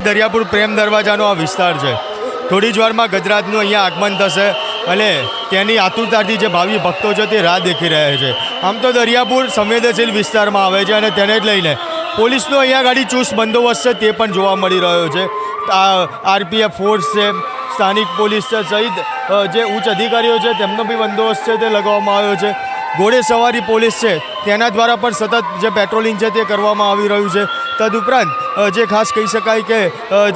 દરિયાપુર પ્રેમ દરવાજાનો આ વિસ્તાર છે. થોડી જ વારમાં ગજરાજનું અહીંયા આગમન થશે અને તેની આતુરતાથી જે ભાવિ ભક્તો છે તે રાહ દેખી રહ્યા છે. આમ તો દરિયાપુર સંવેદનશીલ વિસ્તારમાં આવે છે અને તેને જ લઈને પોલીસનો અહીંયા ગાડી ચુસ્ત બંદોબસ્ત છે તે પણ જોવા મળી રહ્યો છે. આરપીએફ ફોર્સ છે, સ્થાનિક પોલીસ છે સહિત જે ઉચ્ચ અધિકારીઓ છે તેમનો બી બંદોબસ્ત છે તે લગાવવામાં આવ્યો છે. ઘોડે સવારી પોલીસ છે તેના દ્વારા પણ સતત જે પેટ્રોલિંગ છે તે કરવામાં આવી રહ્યું છે. તદુપરાંત જે ખાસ કહી શકાય કે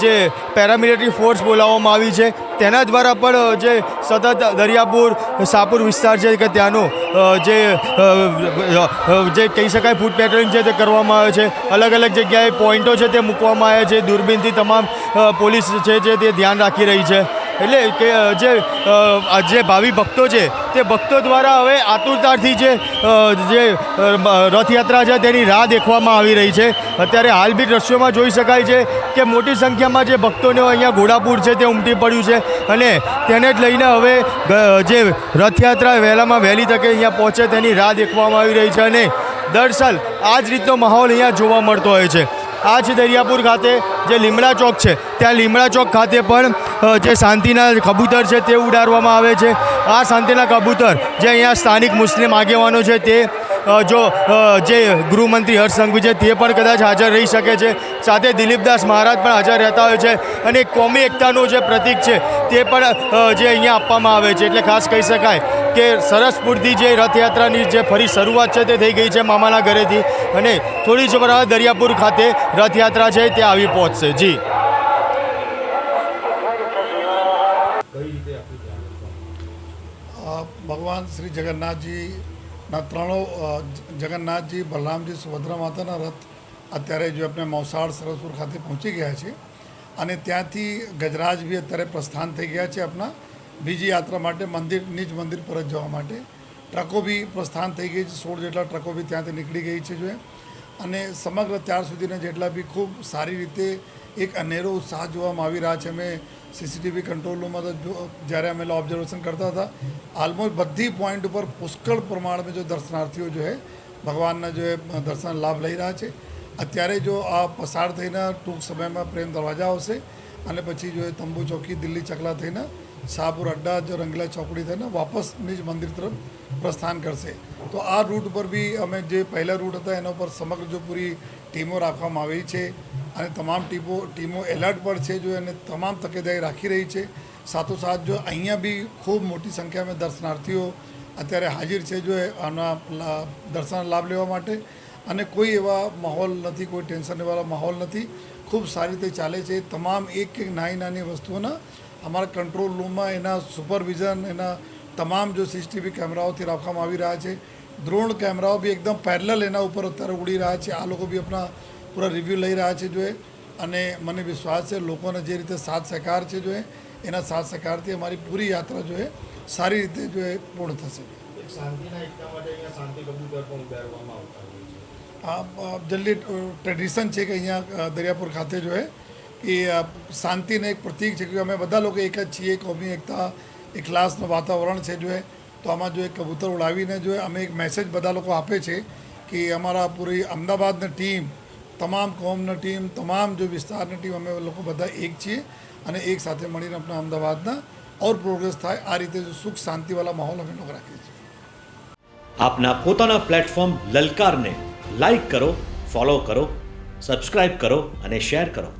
જે પેરામિલિટરી ફોર્સ બોલાવવામાં આવી છે તેના દ્વારા પણ જે સતત દરિયાપુર શાહપુર વિસ્તાર છે કે ત્યાંનું જે કહી શકાય ફૂટ પેટ્રોલિંગ છે તે કરવામાં આવે છે. અલગ અલગ જગ્યાએ પોઈન્ટો છે તે મૂકવામાં આવ્યા છે. દૂરબીનથી તમામ પોલીસ છે જે તે ધ્યાન રાખી રહી છે. એટલે કે જે ભાવિ ભક્તો છે તે ભક્તો દ્વારા હવે આતુરતાથી જે રથયાત્રા છે તેની રાહ દેખવામાં આવી રહી છે. અત્યારે હાલ બી દ્રશ્યોમાં જોઈ શકાય છે કે મોટી સંખ્યામાં જે ભક્તોને અહીંયા ઘોડાપુર છે તે ઉમટી પડ્યું છે અને તેને જ લઈને હવે જે રથયાત્રા વહેલામાં વહેલી તકે અહીંયા પહોંચે તેની રાહ દેખવામાં આવી રહી છે. અને દર સાલ આ જ રીતનો માહોલ અહીંયા જોવા મળતો હોય છે. આ છે દરિયાપુર ખાતે જે લીમડા ચોક છે ત્યાં લીમડા ચોક ખાતે પણ જે શાંતિના કબૂતર છે તે ઉડાડવામાં આવે છે. આ શાંતિના કબૂતર જે અહીંયા સ્થાનિક મુસ્લિમ આગેવાનો છે તે જે ગૃહમંત્રી હર્ષ સંઘવી છે તે પણ કદાચ હાજર રહી શકે છે. સાથે દિલીપદાસ મહારાજ પણ હાજર રહેતા હોય છે અને કોમી એકતાનું જે પ્રતીક છે તે પણ જે અહીંયા આપવામાં આવે છે. એટલે ખાસ કહી શકાય કે સરસપુરથી જે રથયાત્રાની જે ફરી શરૂઆત છે તે થઈ ગઈ છે મામાના ઘરેથી અને થોડી જ વાર દરિયાપુર ખાતે રથયાત્રા છે તે આવી પહોંચશે. જી ભગવાન શ્રી જગન્નાથજીના ત્રણો જગન્નાથજી, બલરામજી, સુભદ્રા માતાના રથ અત્યારે જો આપણે મોસાળ સરસપુર ખાતે પહોંચી ગયા છે અને ત્યાંથી ગજરાજ બી અત્યારે પ્રસ્થાન થઈ ગયા છે આપણા બીજી યાત્રા માટે નિજ મંદિર પરત જવા માટે. ટ્રકો બી પ્રસ્થાન થઈ ગઈ છે. 16 જેટલા ટ્રકો બી ત્યાંથી નીકળી ગઈ છે જોઈએ અને સમગ્ર ત્યાર સુધીના જેટલા બી ખૂબ સારી રીતે એક અનેરો ઉત્સાહ જોવામાં આવી રહ્યા છે. અમે સીસીટીવી કંટ્રોલ રૂમમાં તો જ્યારે અમે ઓબ્ઝર્વેશન કરતા હતા ઓલમોસ્ટ બધી પોઈન્ટ ઉપર પુષ્કળ પ્રમાણમાં જો દર્શનાર્થીઓ જો હે ભગવાનના જો દર્શન લાભ લઈ રહ્યા છે. અત્યારે જો આ પસાર થઈને ટૂંક સમયમાં પ્રેમ દરવાજા આવશે અને પછી જો તંબુ ચોકી, દિલ્હી ચકલા થઈને શાહપુર અડ્ડા, જો રંગીલા ચોકડી થઈને વાપસ નિજ મંદિર તરફ પ્રસ્થાન કરશે. તો આ રૂટ પર બી અમે જે પહેલા રૂટ હતા એના ઉપર સમગ્ર જો પૂરી ટીમો રાખવામાં આવી છે અને તમામ ટીમો એલર્ટ પર છે જો અને તમામ તકેદારી રાખી રહી છે. સાથોસાથ જો અહીંયા બી ખૂબ મોટી સંખ્યામાં દર્શનાર્થીઓ અત્યારે હાજર છે જો આના દર્શન લાભ લેવા માટે અને કોઈ એવા માહોલ નથી, કોઈ ટેન્શનવાળા માહોલ નથી. ખૂબ સારી રીતે ચાલે છે. તમામ એક નાની વસ્તુઓના અમારા કંટ્રોલ રૂમમાં એના સુપરવિઝન, એના તમામ જો સીસીટીવી કેમેરાઓથી રાખવામાં આવી રહ્યા છે. ડ્રોન કેમેરાઓ બી એકદમ પેરેલલ એના ઉપર અત્યારે ઉડી રહ્યા છે. આ લોકો બી આપણા પૂરા રિવ્યૂ લઈ રહ્યા છે જોઈએ અને મને વિશ્વાસ છે લોકોને જે રીતે સાથ સહકાર છે જોઈએ એના સાથ સહકારથી અમારી પૂરી યાત્રા જોઈએ સારી રીતે જોઈએ પૂર્ણ થશે. જલ્દી ટ્રેડિશન છે કે અહીંયા દરિયાપુર ખાતે જો કે શાંતિને એક પ્રતીક છે કે અમે બધા લોકો એક જ છીએ. કોમી એકતા, એકલાસનું વાતાવરણ છે જો તો આમાં જો એક કબૂતર ઉડાવીને જો અમે એક મેસેજ બધા લોકો આપે છે કે અમારા પૂરી અમદાવાદની ટીમ, તમામ કોમની ટીમ, તમામ જો વિસ્તારની ટીમ અમે લોકો બધા એક છીએ અને એક સાથે મળીને આપણા અમદાવાદના ઓર પ્રોગ્રેસ થાય આ રીતે જો સુખ શાંતિવાળા માહોલ અમે લોકો રાખીએ છીએ. આપના પોતાના પ્લેટફોર્મ લલકારને લાઈક કરો, ફોલો કરો, સબસ્ક્રાઇબ કરો અને શેર કરો.